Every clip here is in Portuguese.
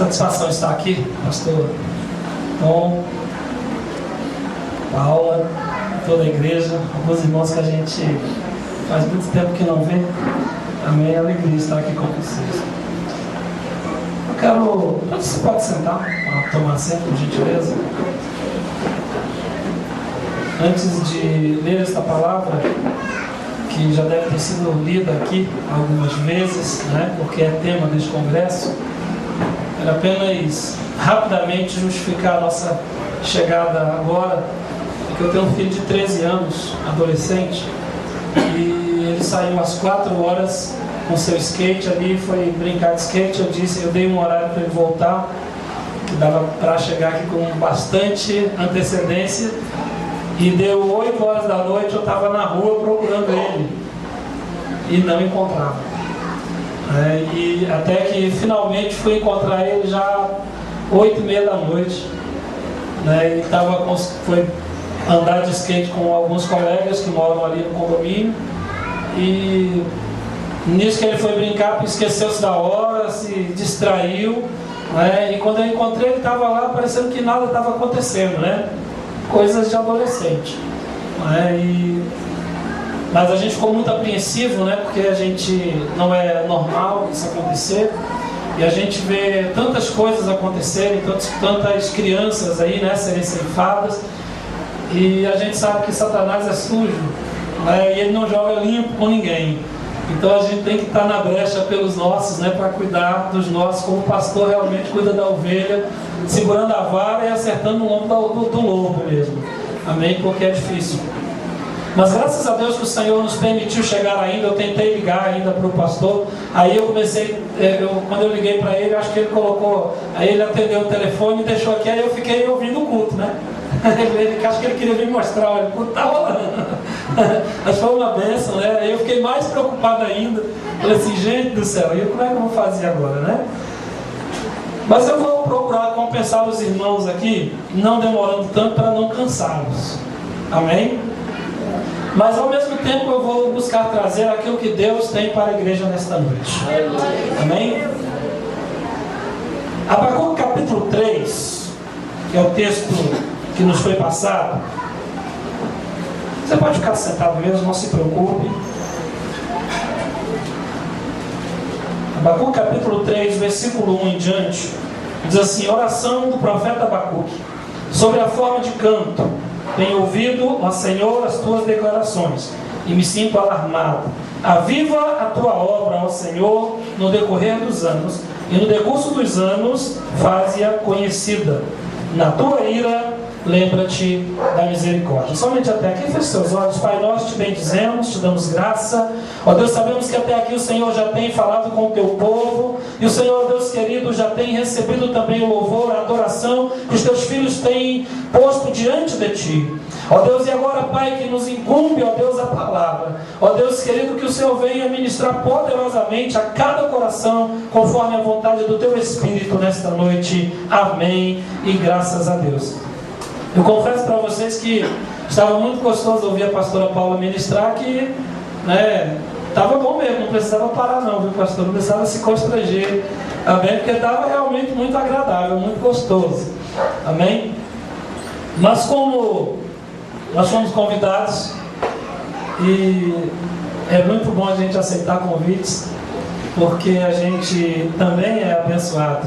Satisfação estar aqui, pastor Tom, Paula, toda a igreja, alguns irmãos que a gente faz muito tempo que não vê. Amém, é alegria estar aqui com vocês. Eu quero... Você pode sentar, tomar assento, por gentileza. Antes de ler esta palavra, que já deve ter sido lida aqui algumas vezes, né, porque é tema deste congresso, quero apenas rapidamente justificar a nossa chegada agora, porque eu tenho um filho de 13 anos, adolescente, e ele saiu às 4 horas com seu skate ali, foi brincar de skate. Eu dei um horário para ele voltar, que dava para chegar aqui com bastante antecedência, e deu 8 horas da noite, eu estava na rua procurando ele e não encontrava. E até que finalmente fui encontrar ele já 8h30 da noite, né? Ele foi andar de skate com alguns colegas que moram ali no condomínio, e nisso que ele foi brincar, esqueceu-se da hora, se distraiu, né? E quando eu encontrei, ele estava lá parecendo que nada estava acontecendo, né? Coisas de adolescente, né? Mas a gente ficou muito apreensivo, né? Porque a gente não é normal isso acontecer, e a gente vê tantas coisas acontecerem, tantas crianças aí, né, serem ceifadas, e a gente sabe que Satanás é sujo, né? E ele não joga limpo com ninguém. Então a gente tem que estar na brecha pelos nossos, né, para cuidar dos nossos, como o pastor realmente cuida da ovelha, segurando a vara e acertando o lombo do lobo mesmo. Amém? Porque é difícil. Mas graças a Deus que o Senhor nos permitiu chegar ainda. Eu tentei ligar ainda para o pastor. Aí eu comecei, quando eu liguei para ele, acho que ele colocou, aí ele atendeu o telefone e deixou aqui. Aí eu fiquei ouvindo o culto, né? Acho que ele queria vir mostrar, olha, o culto está rolando. Mas foi uma bênção, né? Aí eu fiquei mais preocupado ainda. Falei assim, gente do céu, e como é que eu vou fazer agora, né? Mas eu vou procurar compensar os irmãos aqui, não demorando tanto para não cansá-los. Amém? Mas ao mesmo tempo eu vou buscar trazer aquilo que Deus tem para a igreja nesta noite. Amém? Abacuque capítulo 3, que é o texto que nos foi passado. Você pode ficar sentado mesmo, não se preocupe. Abacuque capítulo 3, versículo 1 em diante, diz assim: oração do profeta Abacuque, sobre a forma de canto. Tenho ouvido, ó Senhor, as tuas declarações, e me sinto alarmado. Aviva a tua obra, ó Senhor, no decorrer dos anos, e no decurso dos anos faze-a conhecida. Na tua ira, lembra-te da misericórdia. Somente até aqui, feche seus olhos. Pai, nós te bendizemos, te damos graça. Ó Deus, sabemos que até aqui o Senhor já tem falado com o teu povo, e o Senhor, Deus querido, já tem recebido também o louvor, a adoração que os teus filhos têm posto diante de ti. Ó Deus, e agora, Pai, que nos incumbe, ó Deus, a palavra. Ó Deus querido, que o Senhor venha ministrar poderosamente a cada coração, conforme a vontade do teu Espírito nesta noite. Amém. E graças a Deus. Eu confesso para vocês que estava muito gostoso ouvir a pastora Paula ministrar, que, né, estava bom mesmo, não precisava parar não, viu, pastor? Não precisava se constranger, amém? Porque estava realmente muito agradável, muito gostoso, amém? Mas como nós fomos convidados, e é muito bom a gente aceitar convites, porque a gente também é abençoado.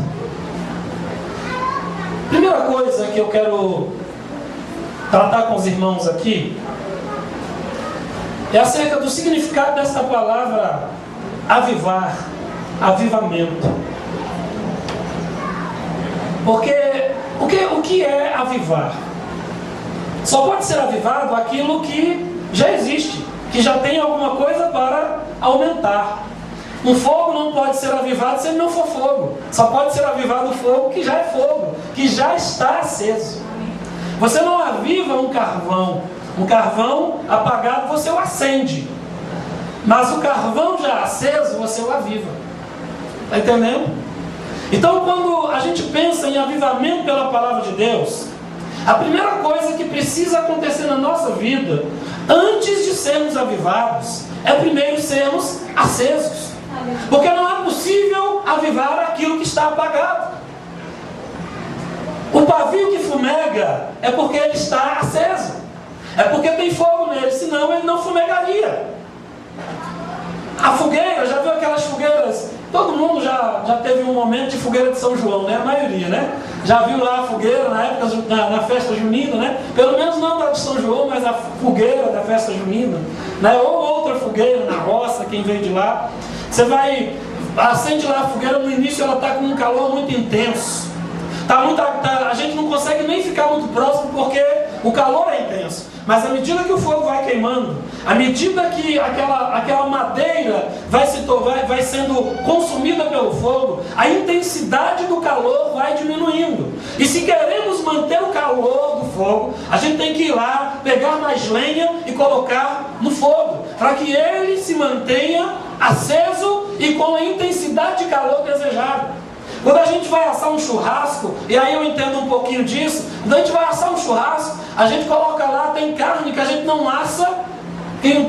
Primeira coisa que eu quero tratar com os irmãos aqui é acerca do significado dessa palavra avivar, avivamento. Porque o que é avivar? Só pode ser avivado aquilo que já existe, que já tem alguma coisa para aumentar. Um fogo não pode ser avivado se ele não for fogo. Só pode ser avivado o fogo que já é fogo, que já está aceso. Você não aviva um carvão apagado você o acende, mas o carvão já aceso você o aviva. Está entendendo? Então, quando a gente pensa em avivamento pela palavra de Deus, a primeira coisa que precisa acontecer na nossa vida, antes de sermos avivados, é primeiro sermos acesos. Porque não é possível avivar aquilo que está apagado. O pavio que fumega é porque ele está aceso. É porque tem fogo nele, senão ele não fumegaria. A fogueira, já viu aquelas fogueiras? Todo mundo já teve um momento de fogueira de São João, né? A maioria, né? Já viu lá a fogueira na época, na festa junina, né? Pelo menos não da de São João, mas a fogueira da festa junina, né? Ou outra fogueira na roça, quem veio de lá. Você acende lá a fogueira, no início ela está com um calor muito intenso. A gente não consegue nem ficar muito próximo porque o calor é intenso. Mas à medida que o fogo vai queimando, à medida que aquela madeira vai sendo consumida pelo fogo, a intensidade do calor vai diminuindo. E se queremos manter o calor do fogo, a gente tem que ir lá, pegar mais lenha e colocar no fogo, para que ele se mantenha aceso e com a intensidade de calor desejada. Quando a gente vai assar um churrasco, e aí eu entendo um pouquinho disso, quando a gente vai assar um churrasco, a gente coloca lá, tem carne que a gente não assa,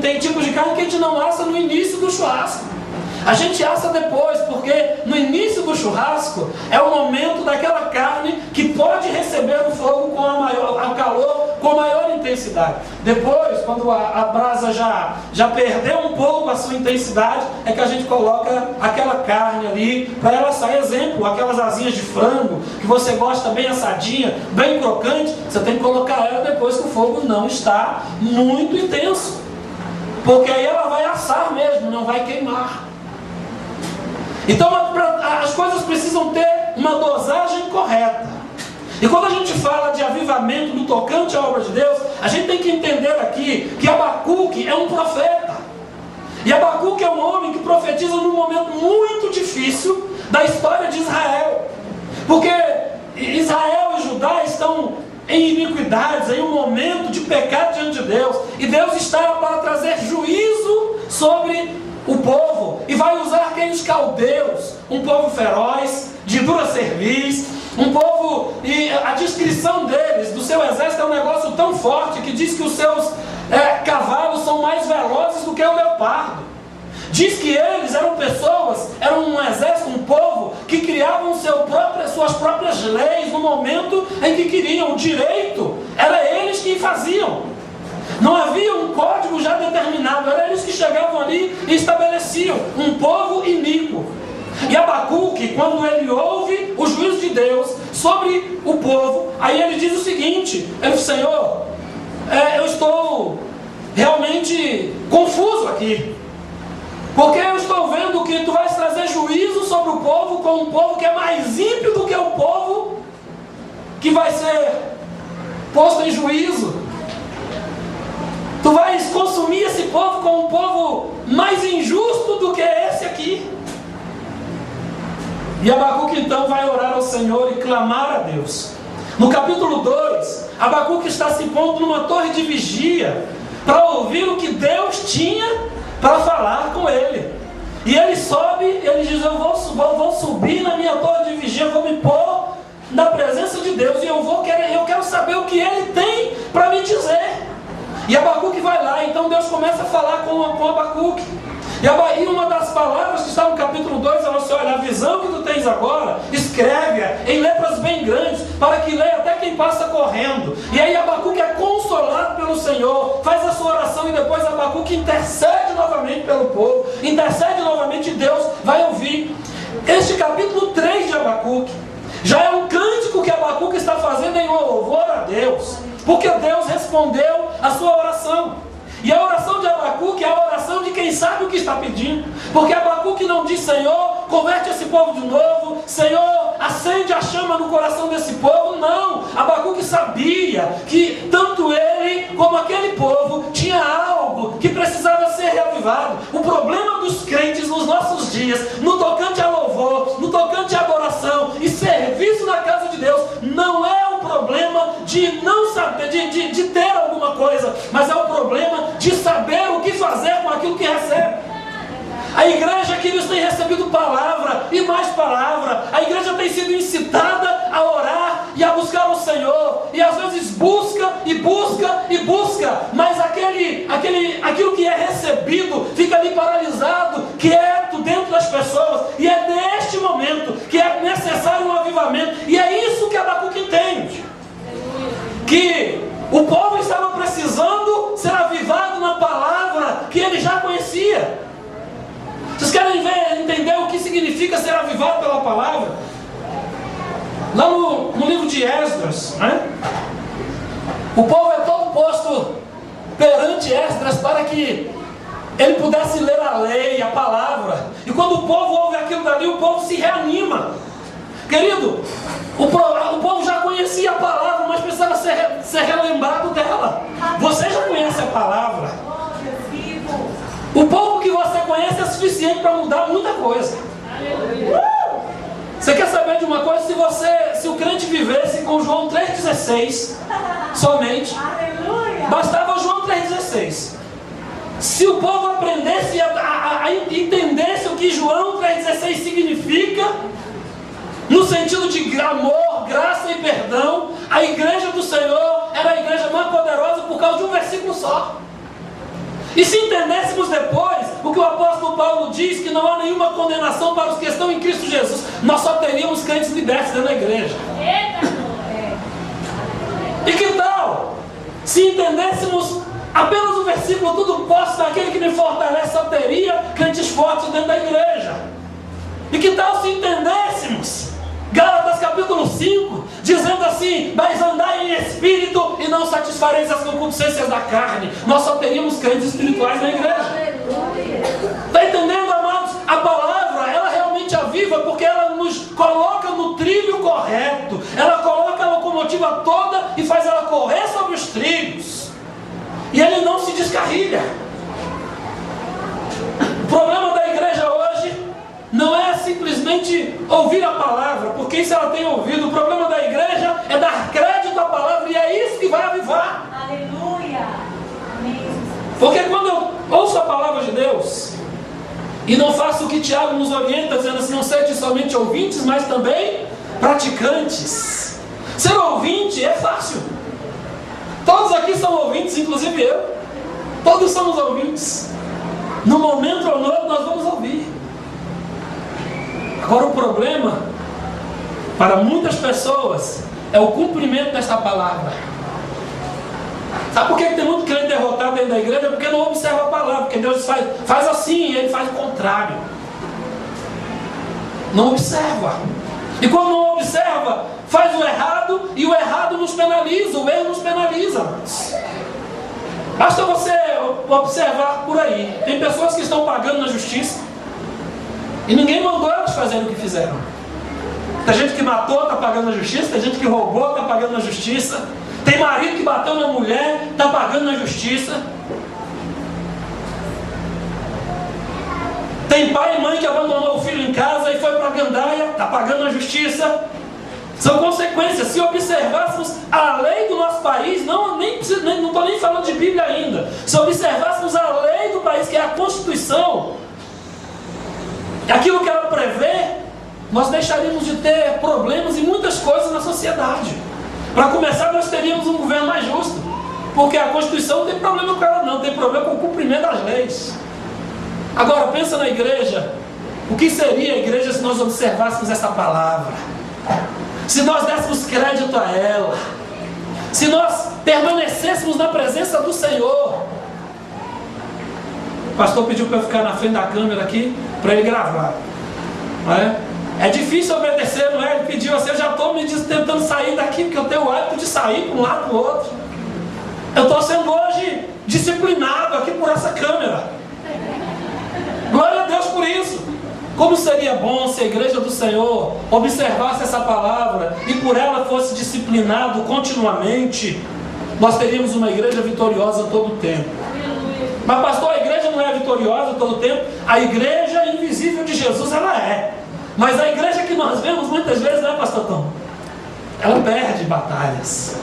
tem tipos de carne que a gente não assa no início do churrasco. A gente assa depois, porque no início do churrasco é o momento daquela carne que pode receber o fogo com o calor com maior intensidade. Depois, quando a brasa já perdeu um pouco a sua intensidade, é que a gente coloca aquela carne ali para ela sair. Exemplo, aquelas asinhas de frango que você gosta bem assadinha, bem crocante, você tem que colocar ela depois que o fogo não está muito intenso, porque aí ela vai assar mesmo, não vai queimar. Então as coisas precisam ter uma dosagem correta. E quando a gente fala de avivamento no tocante à obra de Deus, a gente tem que entender aqui que Abacuque é um profeta. E Abacuque é um homem que profetiza num momento muito difícil da história de Israel. Porque Israel e Judá estão em iniquidades, em um momento de pecado diante de Deus. E Deus está para trazer juízo sobre o povo, e vai usar quem? Os caldeus, um povo feroz, de dura cerviz, um povo, e a descrição deles, do seu exército, é um negócio tão forte, que diz que os seus cavalos são mais velozes do que o leopardo. Diz que eles eram pessoas, eram um exército, um povo, que criavam suas próprias leis no momento em que queriam. O direito, era eles que faziam. Não havia um código já determinado, eram eles que chegavam ali e estabeleciam um povo iníquo. E Abacuque, quando ele ouve o juízo de Deus sobre o povo, aí ele diz o seguinte: ele diz, Senhor, eu estou realmente confuso aqui, porque eu estou vendo que tu vais trazer juízo sobre o povo, com um povo que é mais ímpio do que o povo que vai ser posto em juízo. Tu vais consumir esse povo com um povo mais injusto do que esse aqui. E Abacuque então vai orar ao Senhor e clamar a Deus. No capítulo 2, Abacuque está se pondo numa torre de vigia para ouvir o que Deus tinha para falar com ele. E ele sobe, ele diz: eu vou subir na minha torre de vigia, vou me pôr na presença de Deus, e eu quero saber o que ele tem para me dizer. E Abacuque vai lá, então Deus começa a falar com Abacuque. E uma das palavras que está no capítulo 2, ela diz: olha, a visão que tu tens agora, escreve-a em letras bem grandes, para que leia até quem passa correndo. E aí Abacuque é consolado pelo Senhor, faz a sua oração, e depois Abacuque intercede novamente pelo povo, intercede novamente, e Deus vai ouvir. Este capítulo 3 de Abacuque já é um cântico que Abacuque está fazendo em louvor a Deus, porque Deus respondeu a sua oração. E a oração de Abacuque é a oração de quem sabe o que está pedindo. Porque Abacuque não diz: Senhor, converte esse povo de novo, Senhor, acende a chama no coração desse povo. Não, Abacuque sabia que tanto ele como aquele povo tinha algo que precisava ser reavivado. O problema dos crentes nos nossos dias, no tocante a louvor, no tocante a adoração e serviço na casa de Deus, não é o problema de não saber, de ter alguma coisa, mas é o problema de saber o que fazer com aquilo que recebe. A igreja, queridos, tem recebido palavra e mais palavra. A igreja tem sido incitada a orar e a buscar o Senhor, e às vezes busca e busca e busca, mas aquilo que é recebido fica ali paralisado, quieto dentro das pessoas. E é neste momento que é necessário um avivamento avivamento. E é isso que Abacuque entende. Que o povo estava precisando ser avivado na palavra que ele já conhecia. Vocês querem entender o que significa ser avivado pela palavra? Lá no livro de Esdras, né? O povo é todo posto perante Esdras para que ele pudesse ler a lei, a palavra. E quando o povo ouve aquilo dali, o povo se reanima. Querido, o povo já conhecia a palavra, mas precisava ser relembrado dela. Você já conhece a palavra. O pouco que você conhece é suficiente para mudar muita coisa. Você quer saber de uma coisa? Se o crente vivesse com João 3,16 somente, bastava João 3,16. Se o povo aprendesse a entendesse o que João 3,16 significa, no sentido de amor, graça e perdão, a igreja do Senhor era a igreja mais poderosa por causa de um versículo só. E se entendêssemos depois o que o apóstolo Paulo diz, que não há nenhuma condenação para os que estão em Cristo Jesus, nós só teríamos crentes libertos dentro da igreja. E que tal se entendêssemos apenas o versículo: tudo posso naquele que me fortalece, só teria crentes fortes dentro da igreja? E que tal se entendêssemos Gálatas capítulo 5, dizendo assim: mas andai em espírito e não satisfareis as concupiscências da carne? Nós só teríamos crentes espirituais na igreja. Está entendendo, amados? A palavra, ela realmente aviva, porque ela nos coloca no trilho correto. Ela coloca a locomotiva toda e faz ela correr sobre os trilhos. E ele não se descarrilha. O problema da igreja hoje não é simplesmente ouvir a palavra, porque isso ela tem ouvido. O problema da igreja é dar crédito à palavra, e é isso que vai avivar. Aleluia. Porque quando eu ouço a palavra de Deus e não faço o que Tiago nos orienta, dizendo assim: não sede somente ouvintes, mas também praticantes. Ser ouvinte é fácil. Todos aqui são ouvintes, inclusive eu. Todos somos ouvintes. No momento ou no outro nós vamos ouvir. Agora o problema para muitas pessoas é o cumprimento desta palavra. Sabe por que tem muito crente derrotado dentro da igreja? Porque não observa a palavra. Porque Deus faz assim e ele faz o contrário. Não observa. E quando não observa, faz o errado, e o errado nos penaliza, o erro nos penaliza. Basta você observar por aí. Tem pessoas que estão pagando na justiça e ninguém mandou elas fazerem o que fizeram. Tem gente que matou, está pagando na justiça. Tem gente que roubou, está pagando na justiça. Tem marido que bateu na mulher, está pagando na justiça. Tem pai e mãe que abandonou o filho em casa e foi para a gandaia, está pagando na justiça. São consequências. Se observássemos a lei do nosso país, não estou nem falando de Bíblia ainda. Se observássemos a lei do país, que é a Constituição, aquilo que ela prevê, nós deixaríamos de ter problemas e muitas coisas na sociedade. Para começar, nós teríamos um governo mais justo, porque a Constituição não tem problema com ela não, tem problema com o cumprimento das leis. Agora, pensa na igreja. O que seria a igreja se nós observássemos essa palavra? Se nós dessemos crédito a ela? Se nós permanecêssemos na presença do Senhor? O pastor pediu para eu ficar na frente da câmera aqui, para ele gravar. Não é? É difícil obedecer, não é? Ele pediu assim: eu já estou me tentando sair daqui, porque eu tenho o hábito de sair para um lado para o outro. Eu estou sendo hoje disciplinado aqui por essa câmera. Glória a Deus por isso. Como seria bom se a igreja do Senhor observasse essa palavra e por ela fosse disciplinado continuamente. Nós teríamos uma igreja vitoriosa todo o tempo. Mas pastor, a igreja não é vitoriosa todo o tempo? A igreja invisível de Jesus, ela é. Mas a igreja que nós vemos muitas vezes, não é, pastor Tom? Ela perde batalhas.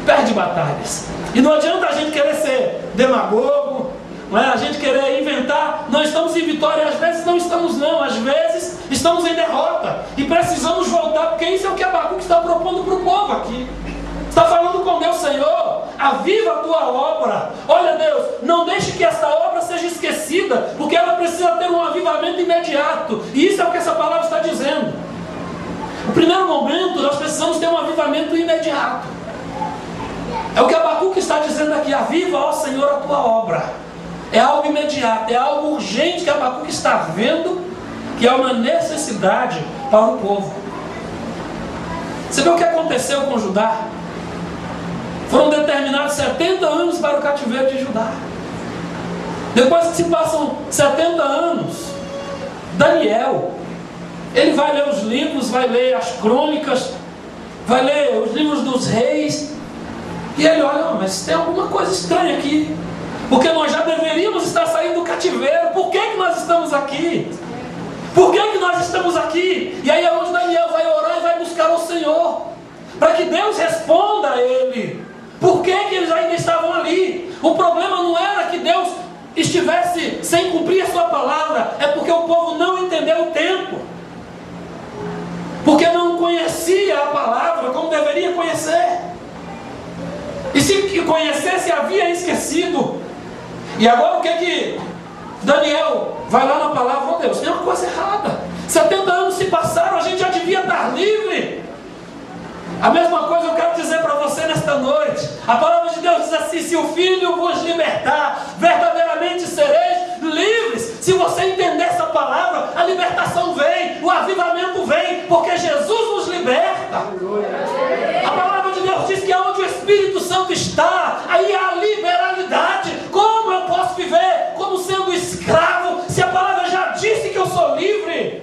Perde batalhas. E não adianta a gente querer ser demagogo, não é? A gente querer inventar. Não estamos em vitória, às vezes não estamos não. Às vezes estamos em derrota. E precisamos voltar, porque isso é o que Abacuque está propondo para o povo aqui. Está falando com Deus: Senhor, aviva a tua obra. Olha, Deus, não deixe que esta obra seja esquecida, porque ela precisa ter um avivamento imediato. E isso é o que essa palavra está dizendo. No primeiro momento, nós precisamos ter um avivamento imediato. É o que Abacuque está dizendo aqui: aviva, ó Senhor, a tua obra. É algo imediato, é algo urgente que Abacuque está vendo, que é uma necessidade para o povo. Você vê o que aconteceu com Judá? Foram determinados 70 anos para o cativeiro de Judá. Depois que se passam 70 anos, Daniel, ele vai ler os livros, vai ler as crônicas, vai ler os livros dos reis, e ele olha: mas tem alguma coisa estranha aqui, porque nós já deveríamos estar saindo do cativeiro. Por que nós estamos aqui? Por que nós estamos aqui? E aí é onde Daniel vai orar e vai buscar o Senhor, para que Deus responda a ele. Por que eles ainda estavam ali? O problema não era que Deus estivesse sem cumprir a sua palavra, é porque o povo não entendeu o tempo, porque não conhecia a palavra como deveria conhecer, e se conhecesse havia esquecido. E agora o que Daniel vai lá na palavra: Deus, tem uma coisa errada, 70 anos se passaram, a gente já devia estar livre. A mesma coisa eu quero dizer para você nesta noite. A palavra de Deus diz assim: se o Filho vos libertar, verdadeiramente sereis livres. Se você entender essa palavra, a libertação vem, o avivamento vem, porque Jesus nos liberta. A palavra de Deus diz que onde o Espírito Santo está, aí há liberalidade. Como eu posso viver como sendo escravo, se a palavra já disse que eu sou livre?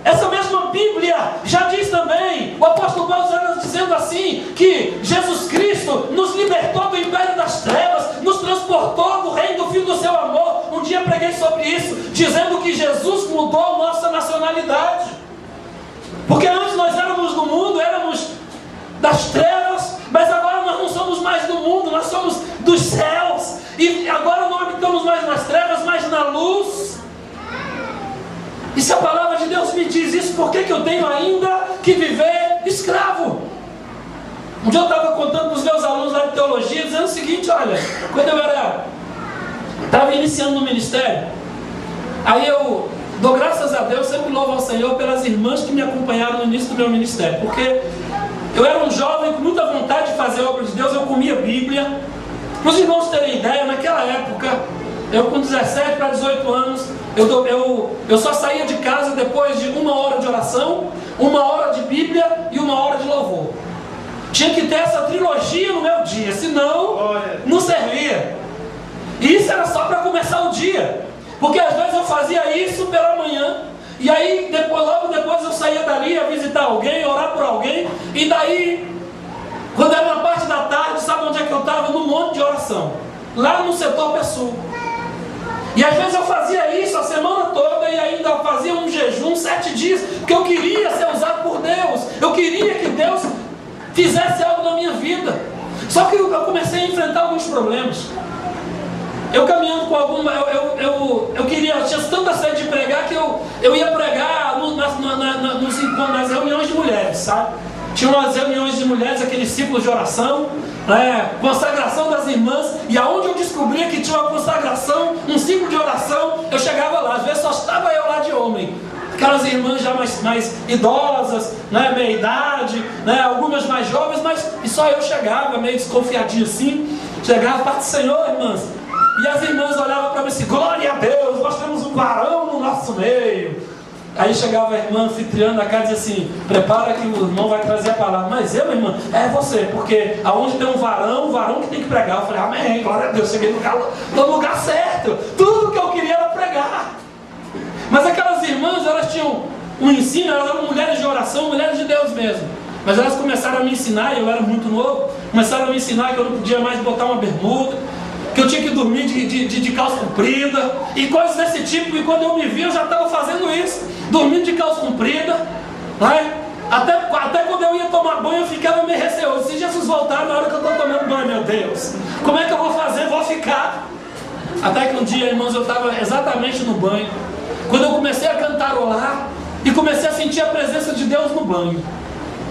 Essa mesma Bíblia já diz também, o apóstolo Paulo está dizendo assim, que Jesus Cristo nos libertou do império das trevas, nos transportou do reino do Filho do seu amor. Um dia preguei sobre isso, dizendo que Jesus mudou nossa nacionalidade. Porque antes nós éramos do mundo, éramos das trevas, mas agora nós não somos mais do mundo, nós somos dos céus. E agora não habitamos mais nas trevas, mas na luz. E se a palavra de Deus me diz isso, por que eu tenho ainda que viver escravo? Um dia eu estava contando para os meus alunos lá de teologia, dizendo o seguinte: olha, quando eu estava iniciando no ministério, aí eu dou graças a Deus, sempre louvo ao Senhor pelas irmãs que me acompanharam no início do meu ministério, porque eu era um jovem com muita vontade de fazer a obra de Deus, eu comia Bíblia. Para os irmãos terem ideia, naquela época, eu com 17 para 18 anos, eu só saía de casa depois de 1 hora de oração, 1 hora de Bíblia e 1 hora de louvor. Tinha que ter essa trilogia no meu dia, senão não servia. E isso era só para começar o dia, porque às vezes eu fazia isso pela manhã, e aí logo depois eu saía dali, ia visitar alguém, orar por alguém, e daí, quando era na parte da tarde, sabe onde é que eu estava? No monte de oração, lá no setor Pessoa. E às vezes eu fazia isso a semana toda e ainda fazia um jejum 7 dias, porque eu queria ser usado por Deus. Eu queria que Deus fizesse algo na minha vida. Só que eu comecei a enfrentar alguns problemas. Eu caminhando com alguma... Eu tinha tanta sede de pregar que eu ia pregar nas reuniões de mulheres, sabe? Tinha umas reuniões de mulheres, aqueles ciclos de oração, consagração das irmãs, e aonde eu descobria que tinha uma consagração, um ciclo de oração, eu chegava lá. Às vezes só estava eu lá de homem, aquelas irmãs já mais idosas, meia idade, algumas mais jovens, e só eu chegava meio desconfiadinho assim, chegava, parte do Senhor, irmãs, e as irmãs olhavam para mim assim: glória a Deus, nós temos um varão no nosso meio. Aí chegava a irmã anfitriã da casa e dizia assim: prepara que o irmão vai trazer a palavra. Mas eu, minha irmã, é você, porque aonde tem um varão que tem que pregar. Eu falei: amém, glória a Deus, cheguei no lugar certo. Tudo que eu queria era pregar. Mas aquelas irmãs, elas tinham um ensino, elas eram mulheres de oração, mulheres de Deus mesmo. Mas elas começaram a me ensinar, e eu era muito novo, começaram a me ensinar que eu não podia mais botar uma bermuda, que eu tinha que dormir de calça comprida, e coisas desse tipo. E quando eu me vi, eu já estava fazendo isso, dormindo de calça comprida, até quando eu ia tomar banho, eu ficava meio receoso. Se Jesus voltar na hora que eu estou tomando banho, meu Deus, como é que eu vou fazer? Vou ficar. Até que um dia, irmãos, eu estava exatamente no banho, quando eu comecei a cantarolar, e comecei a sentir a presença de Deus no banho.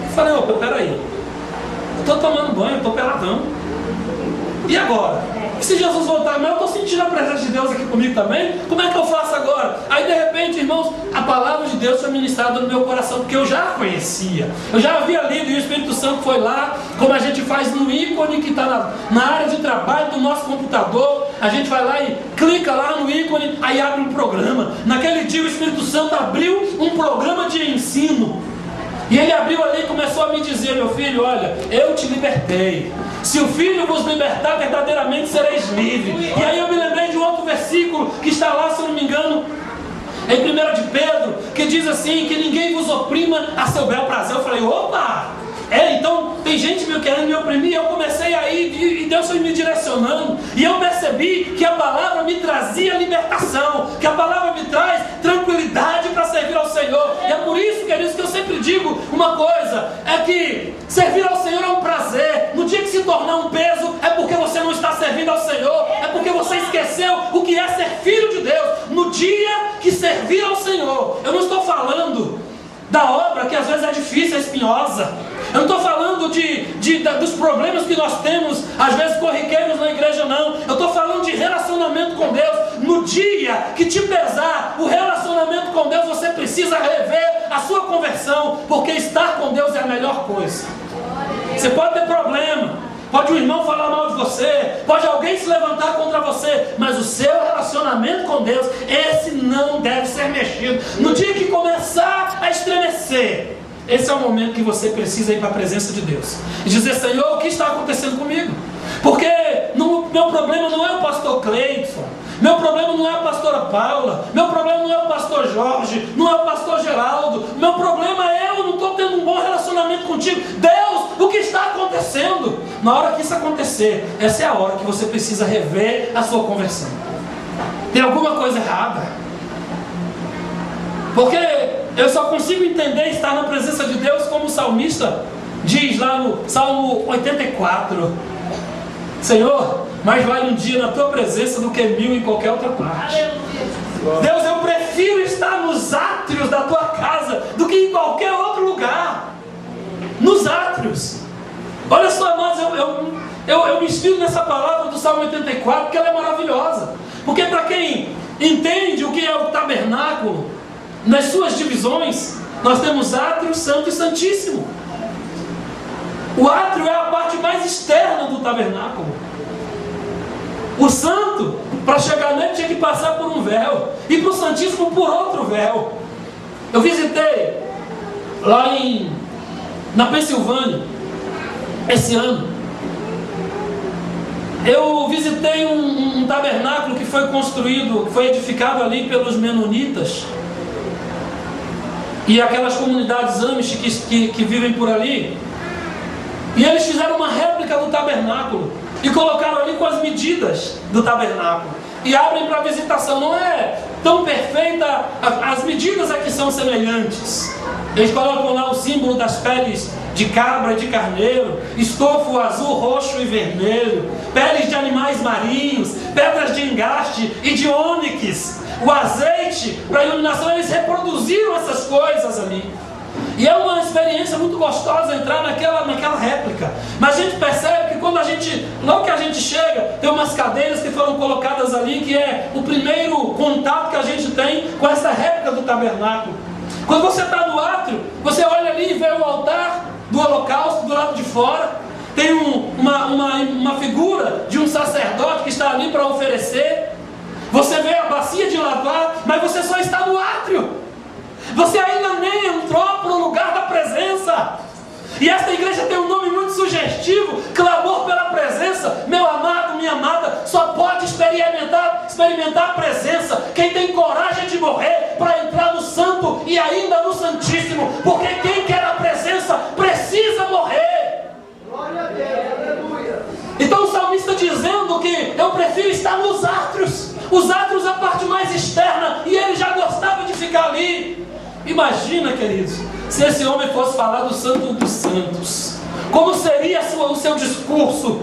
Eu falei: opa, peraí, eu estou tomando banho, eu estou peladão. E agora? E se Jesus voltar? Mas eu estou sentindo a presença de Deus aqui comigo também. Como é que eu faço agora? Aí de repente, irmãos, a palavra de Deus foi ministrada no meu coração, porque eu já a conhecia. Eu já havia lido e o Espírito Santo foi lá, como a gente faz no ícone que está na área de trabalho do nosso computador. A gente vai lá e clica lá no ícone, aí abre um programa. Naquele dia o Espírito Santo abriu um programa de ensino. E ele abriu ali e começou a me dizer: meu filho, olha, eu te libertei. Se o Filho vos libertar, verdadeiramente sereis livres. E aí eu me lembrei de um outro versículo que está lá, se eu não me engano, em 1 de Pedro, que diz assim: que ninguém vos oprima a seu bel prazer. Eu falei: opa! Então tem gente querendo me oprimir. Eu comecei a ir e Deus foi me direcionando. E eu percebi que a palavra me trazia libertação, que a palavra me traz tranquilidade para servir ao Senhor. E é por isso, queridos, que eu sempre digo uma coisa: é que servir ao Senhor é um prazer. No dia que se tornar um peso, é porque você não está servindo ao Senhor, é porque você esqueceu o que é ser filho de Deus. No dia que servir ao Senhor, eu não estou falando da obra que às vezes é difícil, é espinhosa. Eu não estou falando dos problemas que nós temos, às vezes corriqueiros na igreja, não. Eu estou falando de relacionamento com Deus. No dia que te pesar o relacionamento com Deus, você precisa rever a sua conversão, porque estar com Deus é a melhor coisa. Você pode ter problema, pode um irmão falar mal de você, pode alguém se levantar contra você, mas o seu relacionamento com Deus, esse não deve ser mexido. No dia que começar a estremecer, esse é o momento que você precisa ir para a presença de Deus e dizer: Senhor, o que está acontecendo comigo? Porque meu problema não é o pastor Cleidson, meu problema não é a pastora Paula, meu problema não é o pastor Jorge, não é o pastor Geraldo, meu problema é eu não estou tendo um bom relacionamento contigo. Deus, o que está acontecendo? Na hora que isso acontecer, essa é a hora que você precisa rever a sua conversão. Tem alguma coisa errada? Porque eu só consigo entender estar na presença de Deus como o salmista diz lá no Salmo 84: Senhor, mais vale um dia na tua presença do que 1000 em qualquer outra parte. Deus, eu prefiro estar nos átrios da tua casa do que em qualquer outro lugar. Nos átrios. Olha só, amados, eu me inspiro nessa palavra do Salmo 84, porque ela é maravilhosa. Porque para quem entende o que é o tabernáculo, nas suas divisões, nós temos átrio, santo e santíssimo. O átrio é a parte mais externa do tabernáculo. O santo, para chegar nele, tinha que passar por um véu, e para o santíssimo por outro véu. Eu visitei lá na Pensilvânia esse ano. Eu visitei um tabernáculo que foi construído, foi edificado ali pelos menonitas e aquelas comunidades Amish que vivem por ali. E eles fizeram uma réplica do tabernáculo e colocaram ali com as medidas do tabernáculo e abrem para visitação. Não é tão perfeita, as medidas aqui são semelhantes. Eles colocam lá o símbolo das peles de cabra e de carneiro, estofo azul, roxo e vermelho, peles de animais marinhos, pedras de engaste e de ônix. O azeite para iluminação, eles reproduziram essas coisas ali. E é uma experiência muito gostosa entrar naquela réplica. Mas a gente percebe que logo que a gente chega, tem umas cadeiras que foram colocadas ali, que é o primeiro contato que a gente tem com essa réplica do tabernáculo. Quando você está no átrio, você olha ali e vê o altar do holocausto do lado de fora. Tem uma figura de um sacerdote que está ali para oferecer. Você vê a bacia de lavar, mas você só está no átrio. Você ainda nem entrou para o lugar da presença. E esta igreja tem um nome muito sugestivo: clamor pela presença. Meu amado, minha amada, só pode experimentar a presença quem tem coragem de morrer para entrar no santo e ainda no santíssimo. Porque quem quer a presença precisa morrer. Glória a Deus, aleluia. Então o salmista dizendo que eu prefiro estar nos átrios. Os átrios é a parte mais externa, e ele já gostava de ficar ali. Imagina, queridos, se esse homem fosse falar do Santo dos Santos, como seria o seu discurso?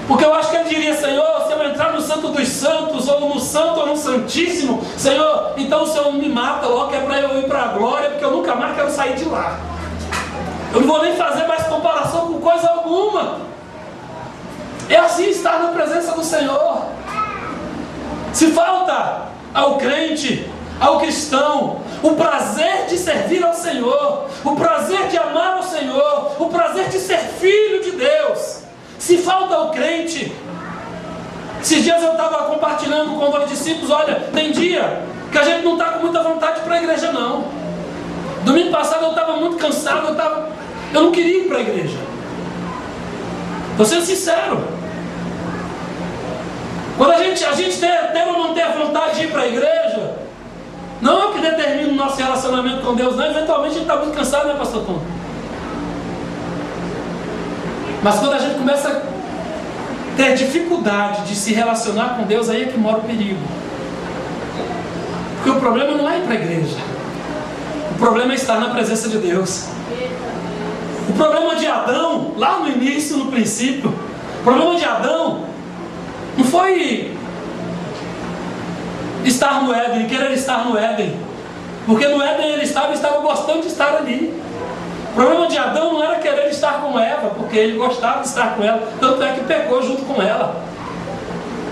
Porque eu acho que ele diria: Senhor, se eu entrar no Santo dos Santos, ou no Santo ou no Santíssimo, Senhor, então o Senhor me mata logo, que é para eu ir para a glória, porque eu nunca mais quero sair de lá. Eu não vou nem fazer mais comparação com coisa alguma. É assim estar na presença do Senhor. Se falta ao crente, ao cristão, o prazer de servir ao Senhor, o prazer de amar ao Senhor, o prazer de ser filho de Deus, se falta ao crente. Esses dias eu estava compartilhando com os discípulos, olha, tem dia que a gente não está com muita vontade para a igreja não. Domingo passado eu estava muito cansado, eu não queria ir para a igreja. Vou ser sincero. Quando a gente ter ou não ter vontade de ir para a igreja, não é o que determina o nosso relacionamento com Deus, não. Eventualmente a gente está muito cansado, né, pastor Tom? Mas quando a gente começa a ter dificuldade de se relacionar com Deus, aí é que mora o perigo. Porque o problema não é ir para a igreja. O problema é estar na presença de Deus. O problema de Adão, lá no início, no princípio, o problema de Adão não foi estar no Éden, querer estar no Éden. Porque no Éden ele estava gostando de estar ali. O problema de Adão não era querer estar com Eva, porque ele gostava de estar com ela, tanto é que pecou junto com ela.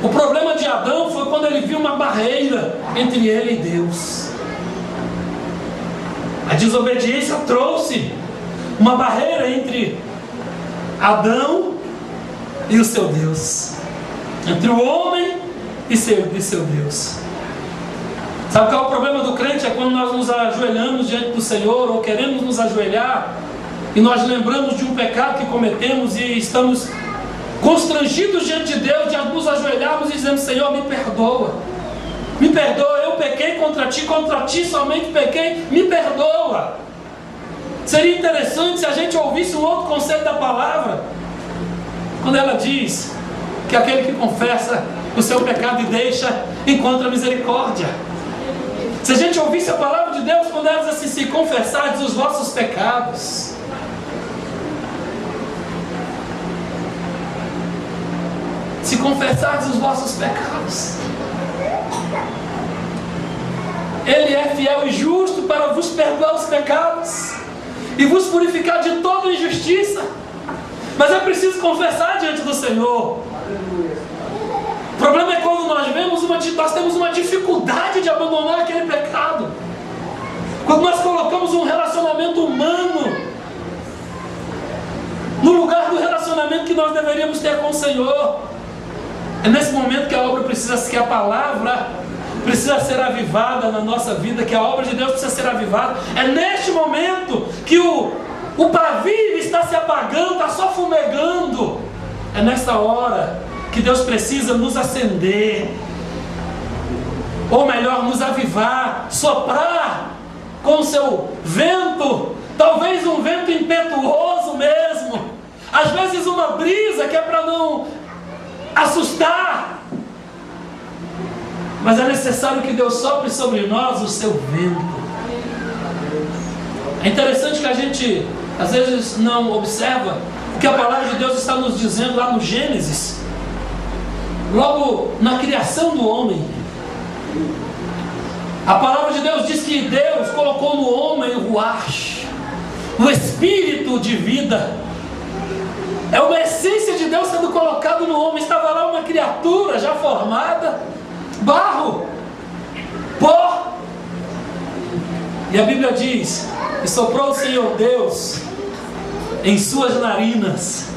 O problema de Adão foi quando ele viu uma barreira entre ele e Deus. A desobediência trouxe uma barreira entre Adão e o seu Deus, entre o homem e seu Deus. Sabe qual é o problema do crente? É quando nós nos ajoelhamos diante do Senhor, ou queremos nos ajoelhar, e nós lembramos de um pecado que cometemos e estamos constrangidos diante de Deus, de nos ajoelharmos e dizemos: Senhor, me perdoa, eu pequei contra ti somente pequei, me perdoa. Seria interessante se a gente ouvisse um outro conceito da palavra, quando ela diz que aquele que confessa o seu pecado e deixa, encontra misericórdia. Se a gente ouvisse a palavra de Deus quando ela diz assim: se confessardes os vossos pecados, se confessardes os vossos pecados, Ele é fiel e justo para vos perdoar os pecados e vos purificar de toda injustiça. Mas é preciso confessar diante do Senhor. O problema é quando nós temos uma dificuldade de abandonar aquele pecado. Quando nós colocamos um relacionamento humano no lugar do relacionamento que nós deveríamos ter com o Senhor. É nesse momento que a obra que a palavra precisa ser avivada na nossa vida, que a obra de Deus precisa ser avivada. É neste momento que o pavio está se apagando, está só fumegando. É nessa hora que Deus precisa nos acender, ou melhor, nos avivar, soprar com o seu vento, talvez um vento impetuoso mesmo, às vezes uma brisa que é para não assustar, mas é necessário que Deus sopre sobre nós o seu vento. É interessante que a gente às vezes não observa o que a palavra de Deus está nos dizendo lá no Gênesis, logo na criação do homem. A palavra de Deus diz que Deus colocou no homem o ruach, o espírito de vida. É uma essência de Deus sendo colocado no homem. Estava lá uma criatura já formada, barro, pó. E a Bíblia diz: e soprou o Senhor Deus em suas narinas,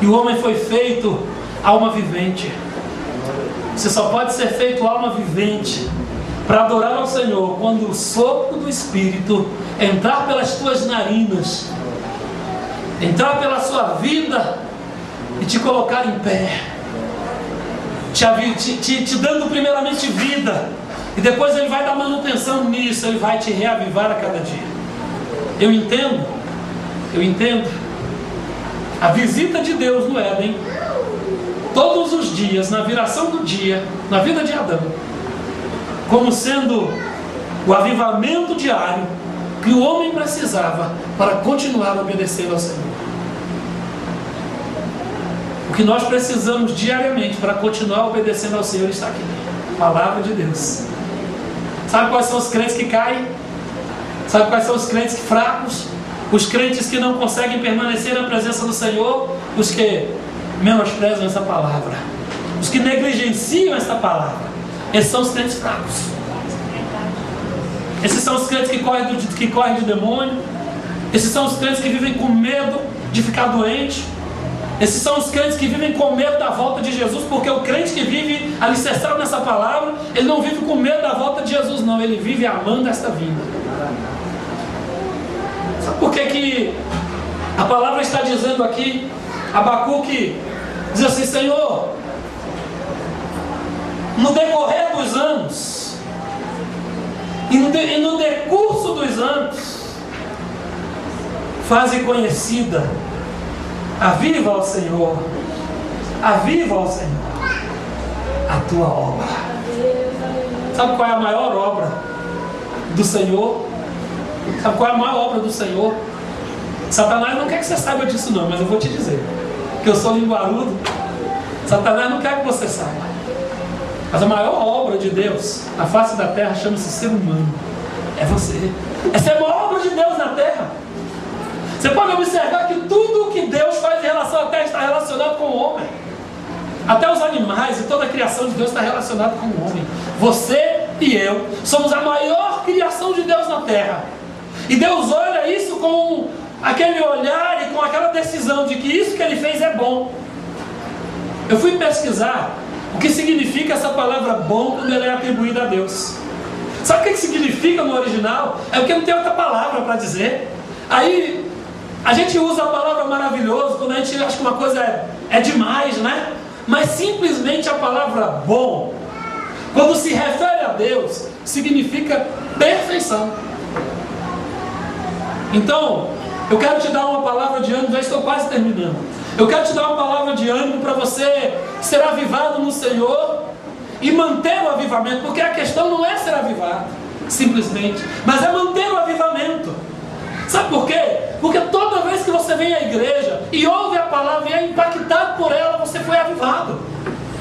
e o homem foi feito alma vivente. Você só pode ser feito alma vivente para adorar ao Senhor quando o sopro do Espírito entrar pelas tuas narinas, entrar pela sua vida e te colocar em pé, te dando primeiramente vida, e depois Ele vai dar manutenção nisso, Ele vai te reavivar a cada dia. Eu entendo a visita de Deus no Éden, todos os dias, na viração do dia, na vida de Adão, como sendo o avivamento diário que o homem precisava para continuar obedecendo ao Senhor. O que nós precisamos diariamente para continuar obedecendo ao Senhor está aqui, a palavra de Deus. Sabe quais são os crentes que caem? Sabe quais são os crentes fracos? Os crentes que não conseguem permanecer na presença do Senhor? Os que menosprezam essa palavra, os que negligenciam essa palavra, esses são os crentes fracos. Esses são os crentes que correm de demônio. Esses são os crentes que vivem com medo de ficar doente. Esses são os crentes que vivem com medo da volta de Jesus, porque o crente que vive alicerçado nessa palavra, ele não vive com medo da volta de Jesus, não. Ele vive amando esta vinda. Sabe por que a palavra está dizendo aqui? Abacuque diz assim: Senhor, no decorrer dos anos, e no decurso dos anos, faze conhecida, aviva ao Senhor, a tua obra. Sabe qual é a maior obra do Senhor? Sabe qual é a maior obra do Senhor? Satanás não quer que você saiba disso não, mas eu vou te dizer, que eu sou linguarudo. Satanás não quer que você saiba. Mas a maior obra de Deus na face da terra chama-se ser humano. É você. Essa é a maior obra de Deus na terra. Você pode observar que tudo o que Deus faz em relação à terra está relacionado com o homem. Até os animais e toda a criação de Deus está relacionada com o homem. Você e eu somos a maior criação de Deus na terra. E Deus olha isso com aquele olhar e com aquela decisão de que isso que Ele fez é bom. Eu fui pesquisar o que significa essa palavra bom quando ela é atribuída a Deus. Sabe o que significa no original? É porque não tem outra palavra para dizer. Aí a gente usa a palavra maravilhoso quando a gente acha que uma coisa é demais, né? Mas simplesmente a palavra bom, quando se refere a Deus, significa perfeição. Então, eu quero te dar uma palavra de ânimo, já estou quase terminando. Eu quero te dar uma palavra de ânimo para você ser avivado no Senhor e manter o avivamento, porque a questão não é ser avivado, simplesmente, mas é manter o avivamento. Sabe por quê? Porque toda vez que você vem à igreja e ouve a palavra e é impactado por ela, você foi avivado.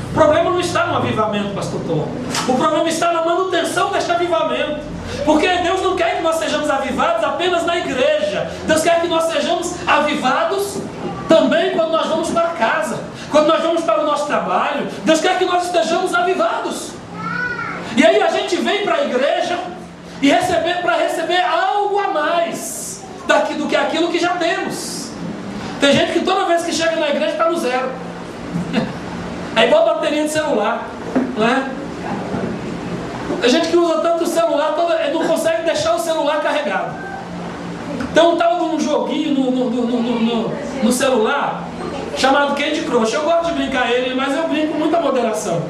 O problema não está no avivamento, pastor Tom. O problema está na manutenção deste avivamento. Porque Deus não quer que nós sejamos avivados apenas na igreja. Deus quer que nós sejamos avivados também quando nós vamos para casa, quando nós vamos para o nosso trabalho. Deus quer que nós estejamos avivados. E aí a gente vem para a igreja e para receber algo a mais do que aquilo que já temos. Tem gente que toda vez que chega na igreja está no zero. É igual a bateria de celular, não é? Tem gente que usa tanto o celular, não consegue deixar o celular carregado. Tem um tal de um joguinho no celular chamado Candy Crush. Eu gosto de brincar ele, mas eu brinco com muita moderação.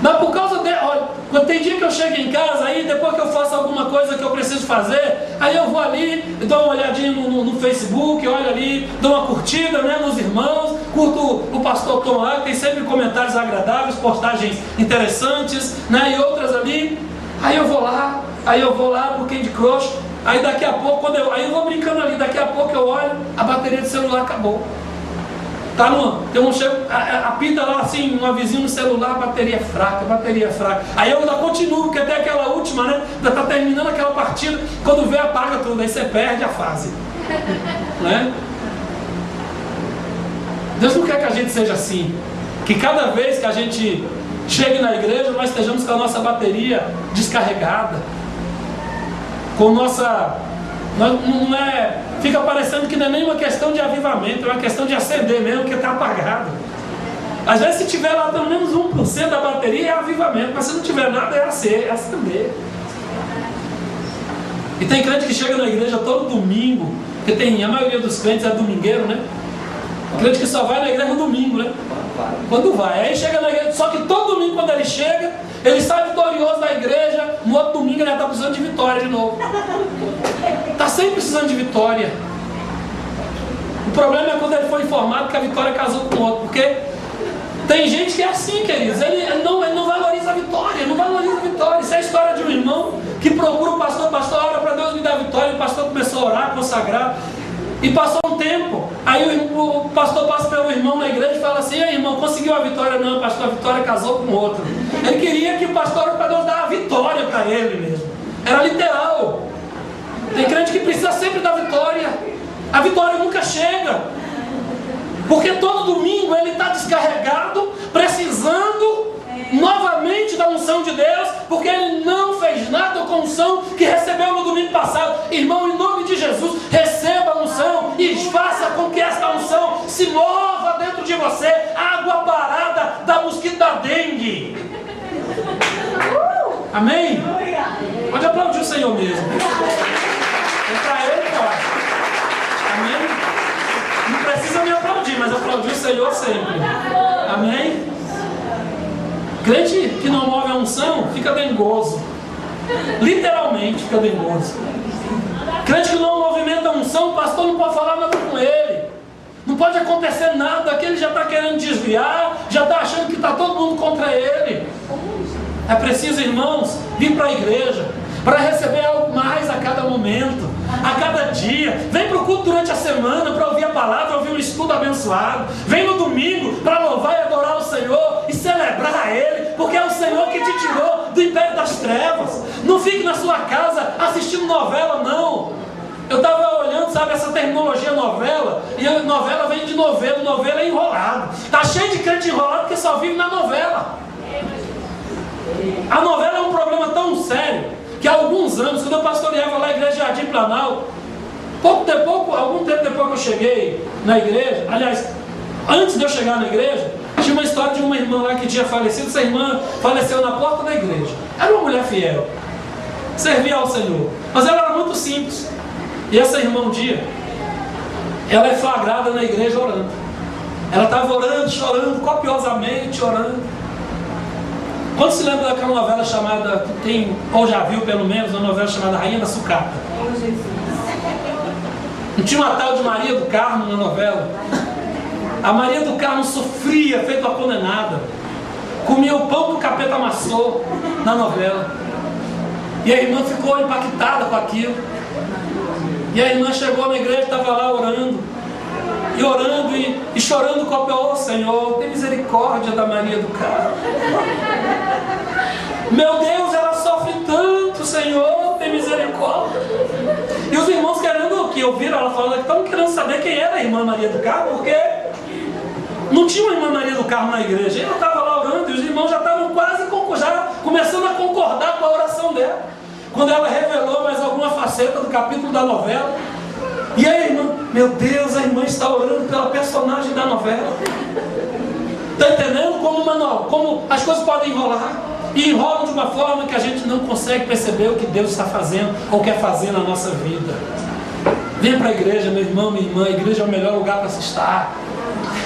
Mas por causa dele, olha, quando tem dia que eu chego em casa, aí depois que eu faço alguma coisa que eu preciso fazer, aí eu vou ali, dou uma olhadinha no Facebook, olho ali, dou uma curtida, né, nos irmãos, curto o pastor Tom lá, que tem sempre comentários agradáveis, postagens interessantes, né, e outras ali. Aí eu vou lá pro Candy Crush, aí daqui a pouco, aí eu vou brincando ali, daqui a pouco eu olho, a bateria do celular acabou. Apita lá assim, um avisinho no celular, bateria fraca. Aí eu ainda continuo, porque até aquela última, né? Ainda está terminando aquela partida, quando vê apaga tudo, aí você perde a fase. Né? Deus não quer que a gente seja assim. Que cada vez que a gente chegue na igreja, nós estejamos com a nossa bateria descarregada. Com nossa... Não é, fica parecendo que não é nem uma questão de avivamento, é uma questão de acender mesmo, porque está apagado. Às vezes, se tiver lá pelo menos 1% da bateria, é avivamento, mas se não tiver nada, é acender. E tem crente que chega na igreja todo domingo, porque a maioria dos crentes é domingueiro, né? O crente que só vai na igreja no domingo, né? Quando vai, aí chega na igreja, só que todo domingo quando ele chega, ele sai vitorioso da igreja, no outro domingo ele já está precisando de vitória de novo. Está sempre precisando de vitória. O problema é quando ele foi informado que a vitória casou com o outro, porque tem gente que é assim, queridos, ele não valoriza a vitória, Isso é a história de um irmão que procura o pastor, ora para Deus me dar vitória, e o pastor começou a orar, consagrar. E passou um tempo, aí o pastor passa pelo irmão na igreja e fala assim: ei, irmão, conseguiu a vitória? Não, pastor, a vitória casou com outro. Ele queria que o pastor orasse para Deus dar a vitória para ele mesmo. Era literal. Tem crente que precisa sempre da vitória. A vitória nunca chega. Porque todo domingo descarregado, precisando novamente da unção de Deus, porque ele não fez nada com a unção que recebeu no domingo passado. Irmão, em nome de Jesus, receba a unção e faça com que esta unção se mova dentro de você, água parada da mosquito da dengue. Amém? Pode aplaudir o Senhor mesmo. É para ele, pode. Amém? Não precisa me aplaudir, mas aplaudir o Senhor sempre. Amém? Crente que não move a unção fica dengoso. Literalmente fica dengoso. Crente que não movimenta a unção, o pastor não pode falar nada com ele. Não pode acontecer nada, aquele já está querendo desviar, já está achando que está todo mundo contra ele. É preciso, irmãos, vir para a igreja para receber algo mais a cada momento, a cada dia. Vem para o culto durante a semana para ouvir a palavra, ouvir um estudo abençoado. Vem no domingo para louvar e adorar o Senhor e celebrar Ele, porque é o Senhor que te tirou do império das trevas. Não fique na sua casa assistindo novela, não. Eu estava olhando, sabe, essa terminologia novela, e a novela vem de novelo, novela é enrolado. Está cheio de crente enrolado porque só vive na novela. A novela é um problema tão sério que há alguns anos, quando eu pastoreava lá a igreja de Jardim Planalto, algum tempo depois que eu cheguei na igreja, aliás, antes de eu chegar na igreja, tinha uma história de uma irmã lá que tinha falecido. Essa irmã faleceu na porta da igreja. Era uma mulher fiel, servia ao Senhor, mas ela era muito simples. E essa irmã um dia, ela é flagrada na igreja orando. Ela estava orando, chorando, copiosamente orando. Quando se lembra daquela novela chamada, tem, ou já viu pelo menos, uma novela chamada Rainha da Sucata? Não tinha uma tal de Maria do Carmo na novela? A Maria do Carmo sofria, feito a condenada. Comia o pão que o capeta amassou na novela. E a irmã ficou impactada com aquilo. E a irmã chegou na igreja, estava lá orando. E orando e chorando, copiou: Senhor, tem misericórdia da Maria do Carmo. Meu Deus, ela sofre tanto, Senhor, tem misericórdia. E os irmãos querendo que ouviram ela falando, estavam querendo saber quem era a irmã Maria do Carmo, porque não tinha uma irmã Maria do Carmo na igreja. Ela estava lá orando e os irmãos já estavam já começando a concordar com a oração dela, quando ela revelou mais alguma faceta do capítulo da novela. E aí, irmã, meu Deus, a irmã está orando pela personagem da novela. Está entendendo como as coisas podem enrolar? E enrolam de uma forma que a gente não consegue perceber o que Deus está fazendo ou quer fazer na nossa vida. Vem para a igreja, meu irmão, minha irmã. A igreja é o melhor lugar para se estar.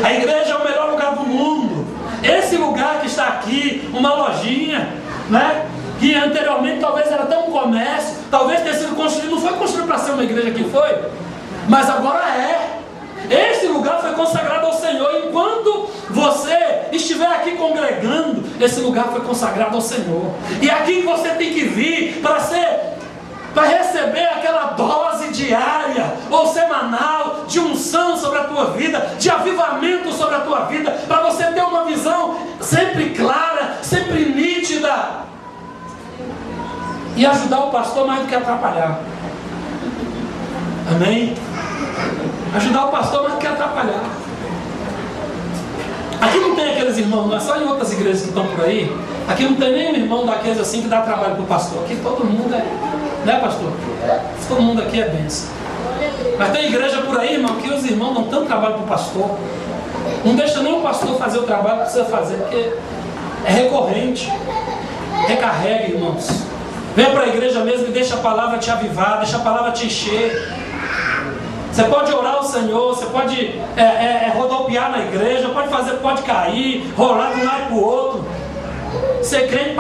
A igreja é o melhor lugar do mundo. Esse lugar que está aqui, uma lojinha, né? Que anteriormente talvez era até um comércio, talvez tenha sido construído, não foi construído para ser uma igreja que foi, mas agora é. Esse lugar foi consagrado ao Senhor. Enquanto você estiver aqui congregando, esse lugar foi consagrado ao Senhor. E aqui você tem que vir para receber aquela dose diária ou semanal de unção sobre a tua vida, de avivamento sobre a tua vida, para você ter uma visão sempre clara, sempre nítida, e ajudar o pastor mais do que atrapalhar. Amém? Ajudar o pastor mais do que atrapalhar. Aqui não tem aqueles irmãos, não é só em outras igrejas que estão por aí. Aqui não tem nenhum irmão daqueles assim que dá trabalho para o pastor. Aqui todo mundo é, né, pastor? Todo mundo aqui é bênção. Mas tem igreja por aí, irmão, que os irmãos dão tanto trabalho para o pastor. Não deixa nem o pastor fazer o trabalho que precisa fazer, porque é recorrente. Recarrega, irmãos. Vem para a igreja mesmo e deixa a palavra te avivar, deixa a palavra te encher. Você pode orar ao Senhor, você pode rodopiar na igreja, pode cair, rolar de um lado para o outro. Ser crente,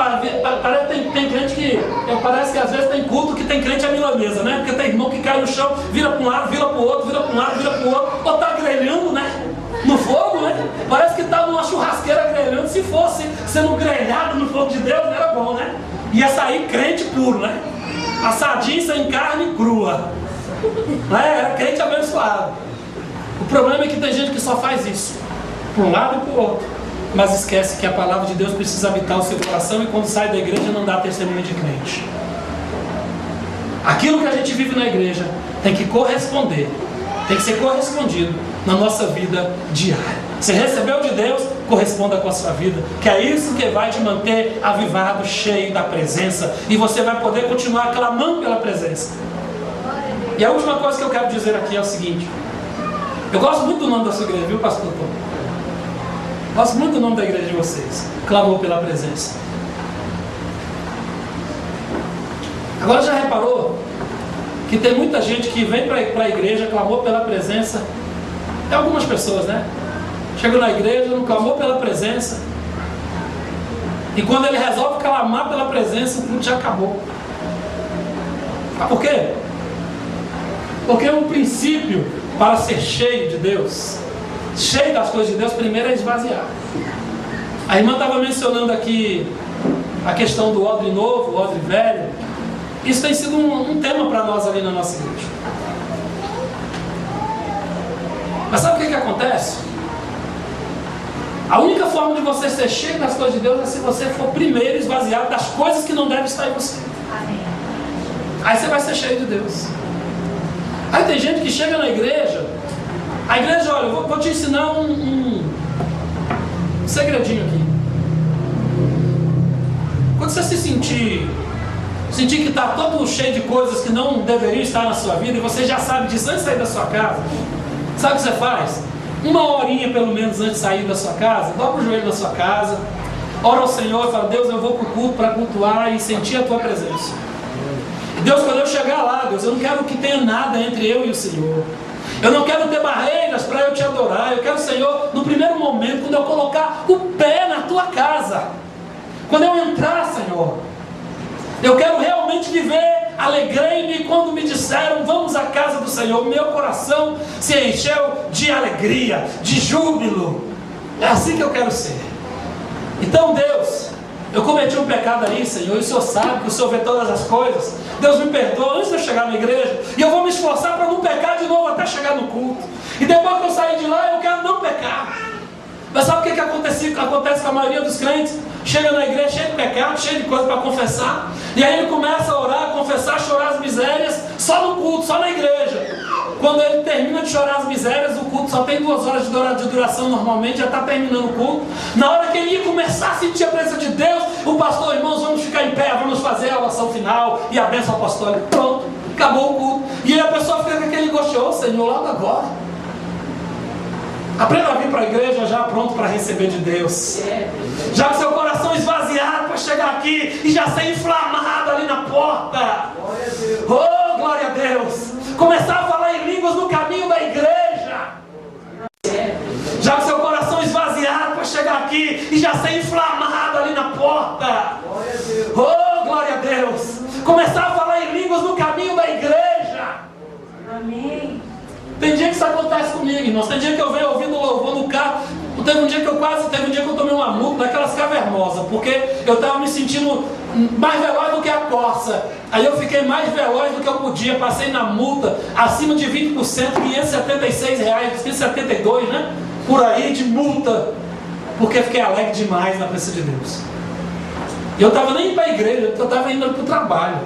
tem crente que parece que às vezes tem culto que tem crente à milanesa, né? Porque tem irmão que cai no chão, vira para um lado, vira para o outro, vira para um lado, vira para o outro, ou está grelhando, né? No fogo, né? Parece que está numa churrasqueira grelhando. Se fosse sendo grelhado no fogo de Deus, não era bom, né? Ia sair crente puro, né? Assadinho, sem carne, crua. Era crente abençoado. O problema é que tem gente que só faz isso, para um lado e para o outro, mas esquece que a palavra de Deus precisa habitar o seu coração, e quando sai da igreja não dá testemunho de crente. Aquilo que a gente vive na igreja tem que corresponder, tem que ser correspondido na nossa vida diária. Se recebeu de Deus, corresponda com a sua vida, que é isso que vai te manter avivado, cheio da presença, e você vai poder continuar clamando pela presença. E a última coisa que eu quero dizer aqui é o seguinte: eu gosto muito do nome da sua igreja, viu, pastor Tom? Gosto muito do nome da igreja de vocês. Clamou pela presença. Agora, já reparou que tem muita gente que vem para a igreja, clamou pela presença? Tem algumas pessoas, né? Chega na igreja, não clamou pela presença, e quando ele resolve clamar pela presença, o culto já acabou. Sabe por quê? Porque o princípio para ser cheio de Deus, cheio das coisas de Deus, primeiro é esvaziar. A irmã estava mencionando aqui a questão do odre novo, o odre velho. Isso tem sido um tema para nós ali na nossa igreja. Mas sabe o que acontece? A única forma de você ser cheio das coisas de Deus é se você for primeiro esvaziado das coisas que não devem estar em você. Aí você vai ser cheio de Deus. Aí tem gente que chega na igreja, a igreja, olha, eu vou te ensinar um segredinho aqui. Quando você se sentir que está todo cheio de coisas que não deveriam estar na sua vida, e você já sabe disso antes de sair da sua casa, sabe o que você faz? Uma horinha pelo menos antes de sair da sua casa, dobra o joelho da sua casa, ora ao Senhor e fala: Deus, eu vou para o culto para cultuar e sentir a tua presença. E Deus, quando eu chegar lá, Deus, eu não quero que tenha nada entre eu e o Senhor. Eu não quero ter barreiras para eu te adorar. Eu quero, Senhor, no primeiro momento, quando eu colocar o pé na tua casa, quando eu entrar, Senhor, eu quero realmente viver. Alegrei-me quando me disseram: vamos à casa do Senhor. Meu coração se encheu de alegria, de júbilo. É assim que eu quero ser. Então, Deus, eu cometi um pecado aí, Senhor, e o Senhor sabe que o Senhor vê todas as coisas. Deus, me perdoa antes de eu chegar na igreja, e eu vou me esforçar para não pecar de novo até chegar no culto. E depois que eu sair de lá, eu quero não pecar. Mas sabe o que acontece com a maioria dos crentes? Chega na igreja cheio de pecado, cheio de coisa para confessar, e aí ele começa a orar, a confessar, a chorar as misérias, só no culto, só na igreja. Quando ele termina de chorar as misérias, o culto só tem 2 horas de duração normalmente, já está terminando o culto. Na hora que ele ia começar a sentir a presença de Deus, o pastor: irmãos, vamos ficar em pé, vamos fazer a oração final e a bênção apostólica. Pronto, acabou o culto. E aí a pessoa fica com aquele gosto: ô Senhor, logo agora. Aprenda a vir para a igreja já pronto para receber de Deus. Já com seu coração esvaziado para chegar aqui e já ser inflamado ali na porta. Oh, glória a Deus. Começar a falar em línguas no caminho da igreja. Já com seu coração esvaziado para chegar aqui e já ser inflamado ali na porta. Oh, glória a Deus. Começar a falar em línguas no caminho da igreja. Amém. Tem dia que isso acontece comigo, irmãos. Tem dia que eu venho ouvindo louvor no carro. Teve um dia que eu tomei uma multa daquelas cavernosas, porque eu estava me sentindo mais veloz do que a corça. Aí eu fiquei mais veloz do que eu podia. Passei na multa acima de 20%, R$576, 572, né? Por aí de multa, porque fiquei alegre demais na presença de Deus. E eu estava nem indo para a igreja, eu estava indo para o trabalho.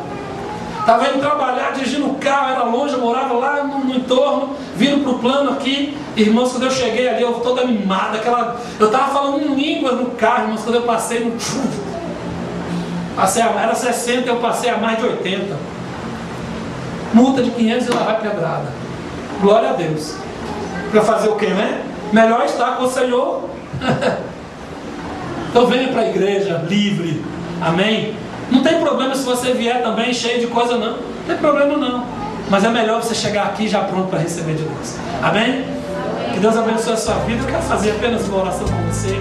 Estava indo trabalhar, dirigindo o carro, era longe, eu morava lá no entorno, vindo para o plano aqui. Irmãos, quando eu cheguei ali, eu toda animada, eu estava falando em línguas no carro, irmãos, quando eu passei no... Era 60, eu passei a mais de 80. Multa de 500 e lá vai pedrada. Glória a Deus. Para fazer o quê, né? Melhor estar com o Senhor. Então venha para a igreja livre. Amém? Não tem problema se você vier também cheio de coisa, não. Não tem problema não. Mas é melhor você chegar aqui já pronto para receber de Deus. Amém? Que Deus abençoe a sua vida. Eu quero fazer apenas uma oração com você.